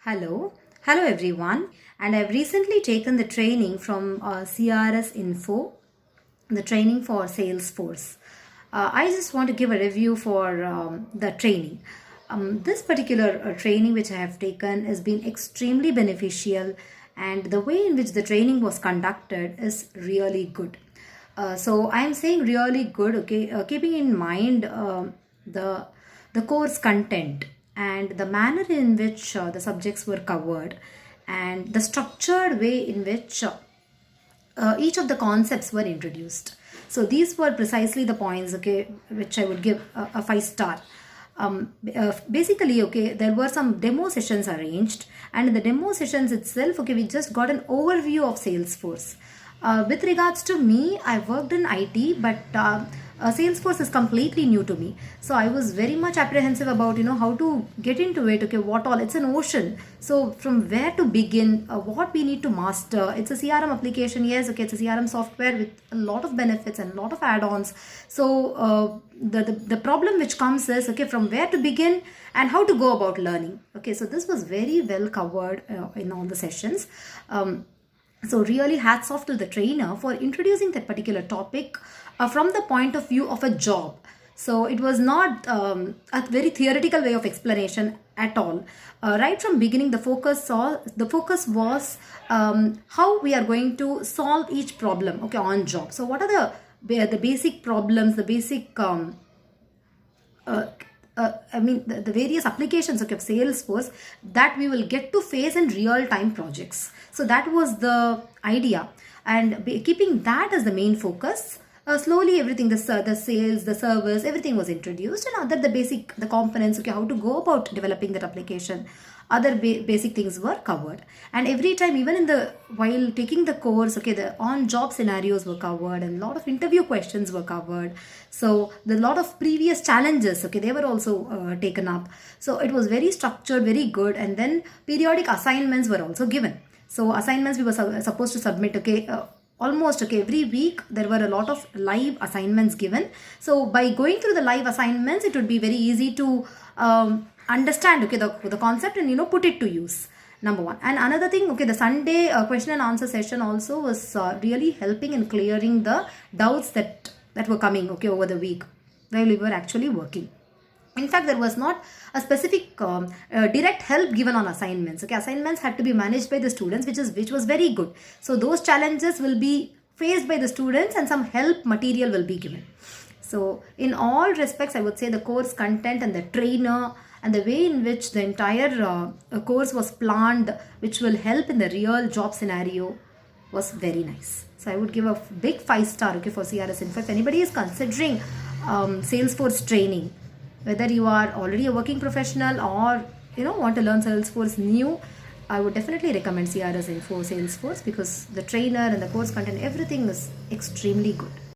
Hello everyone. And I've recently taken the training from CRS Info, the training for Salesforce. I just want to give a review for the training. This particular training which I have taken has been extremely beneficial, and the way in which the training was conducted is really good. So I am saying really good, okay, keeping in mind the the course content and the manner in which the subjects were covered and the structured way in which each of the concepts were introduced. So these were precisely the points, okay, which I would give a 5 star. Basically, okay, there were some demo sessions arranged, and in the demo sessions itself, okay, we just got an overview of Salesforce. With regards to me, I worked in IT, but Salesforce is completely new to me. So I was very much apprehensive about how to get into it. Okay, what all? It's an ocean. So from where to begin? What we need to master? It's a CRM application. Yes, okay, it's a CRM software with a lot of benefits and a lot of add-ons. So the problem which comes is, okay, from where to begin and how to go about learning. Okay, so this was very well covered in all the sessions. So really hats off to the trainer for introducing that particular topic from the point of view of a job. So it was not a very theoretical way of explanation at all. Right from beginning, the focus was how we are going to solve each problem, okay, on job. So what are the basic problems, the basic the various applications, okay, of Salesforce that we will get to face in real-time projects. So that was the idea, and keeping that as the main focus, slowly everything, the sales, the service, everything was introduced, and the components, okay, how to go about developing that application, other basic things were covered. And every time, even while taking the course, okay, the on job scenarios were covered, and a lot of interview questions were covered. So the lot of previous challenges, okay, they were also taken up. So it was very structured, very good. And then periodic assignments were also given. So assignments we were supposed to submit, okay, almost, okay, every week there were a lot of live assignments given. So by going through the live assignments, it would be very easy to understand, okay, the concept, and put it to use. Number one. And another thing, okay, the Sunday question and answer session also was really helping in clearing the doubts that were coming, okay, over the week while we were actually working. In fact, there was not a specific direct help given on assignments. Okay, assignments had to be managed by the students, which was very good. So those challenges will be faced by the students, and some help material will be given. So in all respects, I would say the course content and the trainer and the way in which the entire course was planned, which will help in the real job scenario, was very nice. So I would give a big 5 star, okay, for CRS Info. If anybody is considering Salesforce training, whether you are already a working professional or want to learn Salesforce new, I would definitely recommend CRS Info Salesforce, because the trainer and the course content, everything is extremely good.